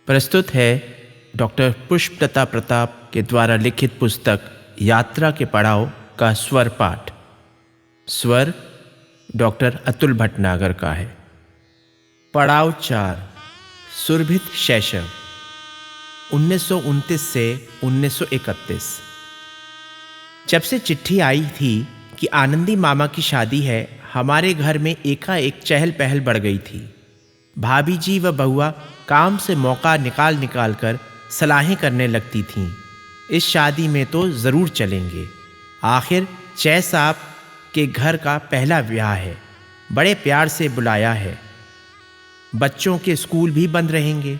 प्रस्तुत है डॉक्टर पुष्पलता प्रताप के द्वारा लिखित पुस्तक यात्रा के पड़ाव का स्वर पाठ। स्वर डॉक्टर अतुल भटनागर का है। पड़ाव 4, सुरभित शैशव, 1929 से 1931। जब से चिट्ठी आई थी कि आनंदी मामा की शादी है, हमारे घर में एकाएक चहल पहल बढ़ गई थी। भाभी जी व बहुआ काम से मौका निकाल कर सलाहें करने लगती थीं। इस शादी में तो ज़रूर चलेंगे, आखिर जय साहब के घर का पहला ब्याह है, बड़े प्यार से बुलाया है। बच्चों के स्कूल भी बंद रहेंगे,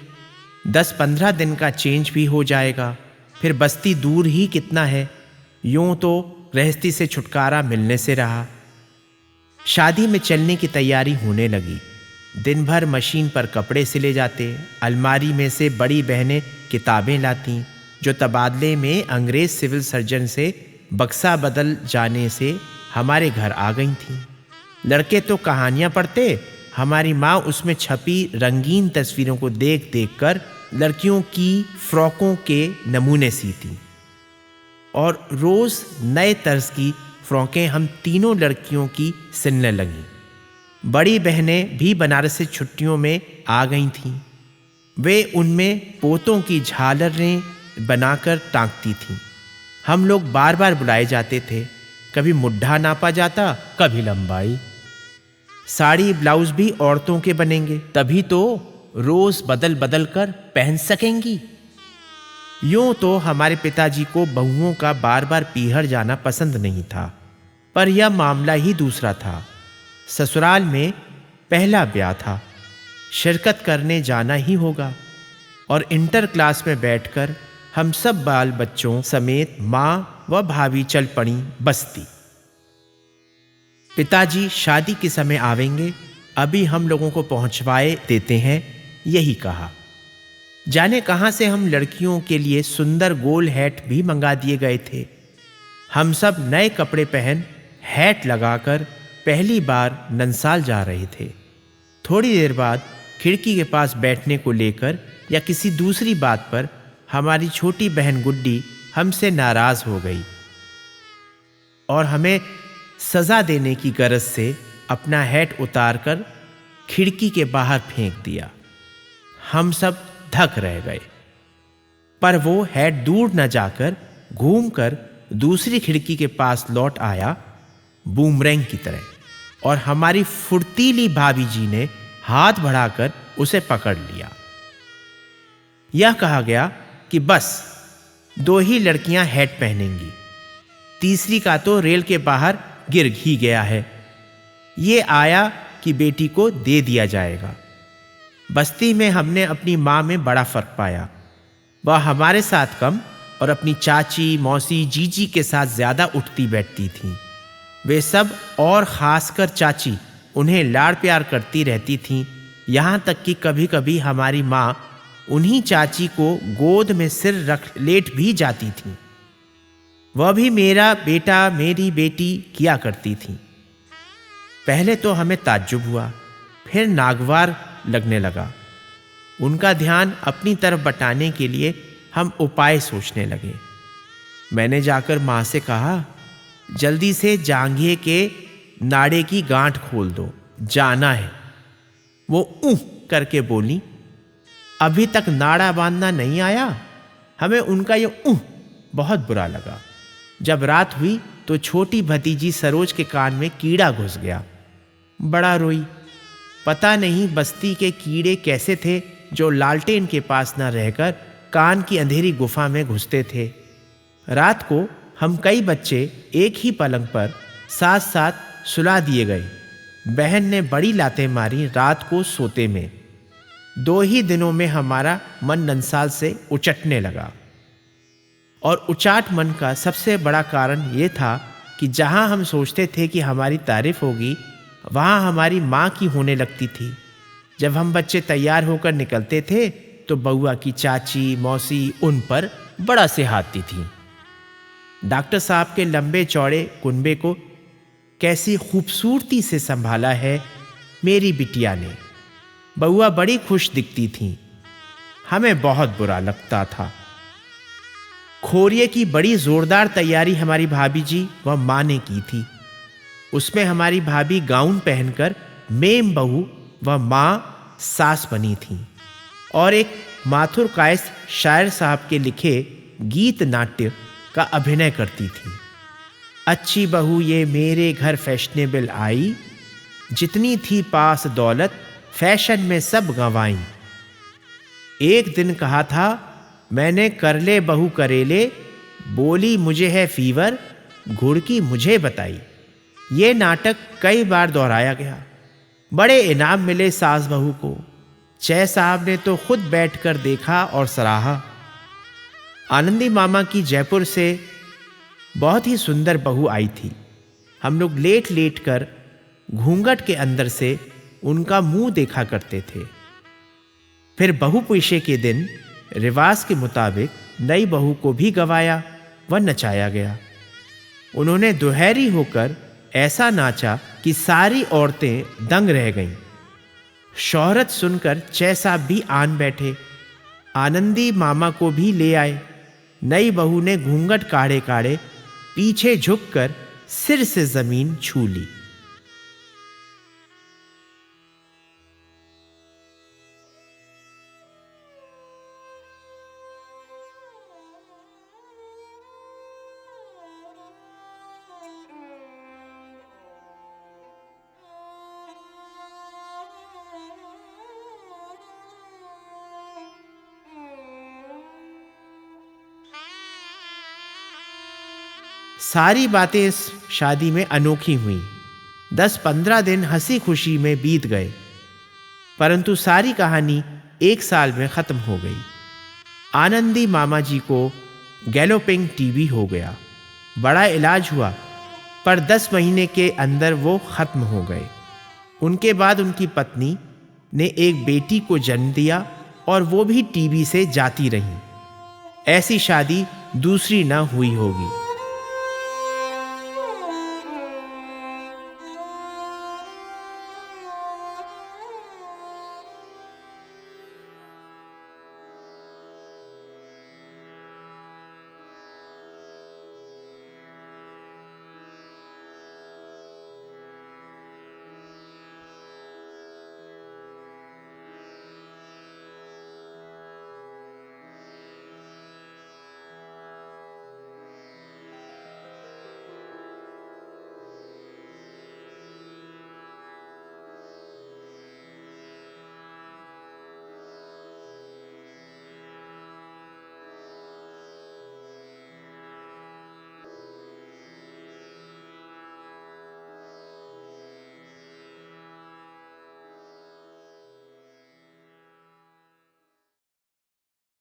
10-15 दिन का चेंज भी हो जाएगा। फिर बस्ती दूर ही कितना है, यूं तो गृहस्थी से छुटकारा मिलने से रहा। शादी में चलने की तैयारी होने लगी। दिन भर मशीन पर कपड़े सिले जाते, अलमारी में से बड़ी बहनें किताबें लाती जो तबादले में अंग्रेज सिविल सर्जन से बक्सा बदल जाने से हमारे घर आ गई थीं। लड़के तो कहानियाँ पढ़ते, हमारी माँ उसमें छपी रंगीन तस्वीरों को देख देख कर लड़कियों की फ्रॉकों के नमूने सीती और रोज़ नए तर्ज की फ्रॉकें हम तीनों लड़कियों की सिलने लगीं। बड़ी बहनें भी बनारस से छुट्टियों में आ गई थीं। वे उनमें पोतों की झालरें बनाकर टांगती थीं। हम लोग बार बार बुलाए जाते थे, कभी मुड्ढा नापा जाता, कभी लंबाई। साड़ी ब्लाउज भी औरतों के बनेंगे, तभी तो रोज बदल बदल कर पहन सकेंगी। यूं तो हमारे पिताजी को बहुओं का बार बार पीहर जाना पसंद नहीं था, पर यह मामला ही दूसरा था। ससुराल में पहला ब्याह था, शिरकत करने जाना ही होगा। और इंटर क्लास में बैठकर हम सब बाल बच्चों समेत माँ व भाभी चल पड़ी बस्ती। पिताजी शादी के समय आवेंगे, अभी हम लोगों को पहुंचवाए देते हैं, यही कहा। जाने कहां से हम लड़कियों के लिए सुंदर गोल हैट भी मंगा दिए गए थे। हम सब नए कपड़े पहन हैट लगाकर पहली बार ननसाल जा रहे थे। थोड़ी देर बाद खिड़की के पास बैठने को लेकर या किसी दूसरी बात पर हमारी छोटी बहन गुड्डी हमसे नाराज हो गई और हमें सजा देने की गरज से अपना हैट उतारकर खिड़की के बाहर फेंक दिया। हम सब धक रह गए, पर वो हैट दूर न जाकर घूमकर दूसरी खिड़की के पास लौट आया, बूमरैंग की तरह, और हमारी फुर्तीली भाभी जी ने हाथ बढ़ाकर उसे पकड़ लिया। यह कहा गया कि बस 2 ही लड़कियां हैट पहनेंगी, तीसरी का तो रेल के बाहर गिर ही गया है। ये आया कि बेटी को दे दिया जाएगा। बस्ती में हमने अपनी माँ में बड़ा फर्क पाया। वह हमारे साथ कम और अपनी चाची, मौसी, जीजी के साथ ज़्यादा उठती बैठती थीं। वे सब और ख़ासकर चाची उन्हें लाड़ प्यार करती रहती थीं, यहाँ तक कि कभी कभी हमारी माँ उन्हीं चाची को गोद में सिर रख लेट भी जाती थीं। वह भी मेरा बेटा, मेरी बेटी किया करती थीं। पहले तो हमें ताज्जुब हुआ, फिर नागवार लगने लगा। उनका ध्यान अपनी तरफ बटाने के लिए हम उपाय सोचने लगे। मैंने जाकर माँ से कहा, जल्दी से जांघे के नाड़े की गांठ खोल दो, जाना है। वो ऊह करके बोली, अभी तक नाड़ा बांधना नहीं आया। हमें उनका ये ऊह बहुत बुरा लगा। जब रात हुई तो छोटी भतीजी सरोज के कान में कीड़ा घुस गया, बड़ा रोई। पता नहीं बस्ती के कीड़े कैसे थे जो लालटेन के पास न रहकर कान की अंधेरी गुफा में घुसते थे। रात को हम कई बच्चे एक ही पलंग पर साथ साथ सुला दिए गए। बहन ने बड़ी लातें मारी रात को सोते में। 2 ही दिनों में हमारा मन ननसाल से उचटने लगा। और उचाट मन का सबसे बड़ा कारण ये था कि जहाँ हम सोचते थे कि हमारी तारीफ होगी, वहाँ हमारी माँ की होने लगती थी। जब हम बच्चे तैयार होकर निकलते थे तो बउआ की चाची, मौसी उन पर बड़ा से हाथती थी। डॉक्टर साहब के लंबे चौड़े कुनबे को कैसी खूबसूरती से संभाला है मेरी बिटिया ने। बउआ बड़ी खुश दिखती थीं। हमें बहुत बुरा लगता था। खोरिये की बड़ी जोरदार तैयारी हमारी भाभी जी व माँ ने की थी। उसमें हमारी भाभी गाउन पहनकर मेम बहू व माँ सास बनी थी और एक माथुर कायस्थ शायर साहब के लिखे गीत नाट्य का अभिनय करती थी। अच्छी बहू ये मेरे घर फैशनेबल आई, जितनी थी पास दौलत फैशन में सब गंवाई। एक दिन कहा था मैंने कर ले बहू करेले, बोली मुझे है फीवर, घुड़की मुझे बताई। ये नाटक कई बार दोहराया गया। बड़े इनाम मिले सास बहू को। जय साहब ने तो खुद बैठकर देखा और सराहा। आनंदी मामा की जयपुर से बहुत ही सुंदर बहू आई थी। हम लोग लेट लेट कर घूंघट के अंदर से उनका मुंह देखा करते थे। फिर बहू पूछे के दिन रिवाज के मुताबिक नई बहू को भी गवाया व नचाया गया। उन्होंने दुहैरी होकर ऐसा नाचा कि सारी औरतें दंग रह गईं। शोहरत सुनकर जय साहब भी आन बैठे। आनंदी मामा को भी ले आए। नई बहू ने घूंघट काढ़े काढ़े पीछे झुककर सिर से जमीन छू ली। सारी बातें इस शादी में अनोखी हुई। 10-15 दिन हंसी खुशी में बीत गए, परंतु सारी कहानी 1 साल में खत्म हो गई। आनंदी मामा जी को गैलोपिंग टीबी हो गया। बड़ा इलाज हुआ, पर 10 महीने के अंदर वो खत्म हो गए। उनके बाद उनकी पत्नी ने एक बेटी को जन्म दिया और वो भी टीबी से जाती रही। ऐसी शादी दूसरी न हुई होगी।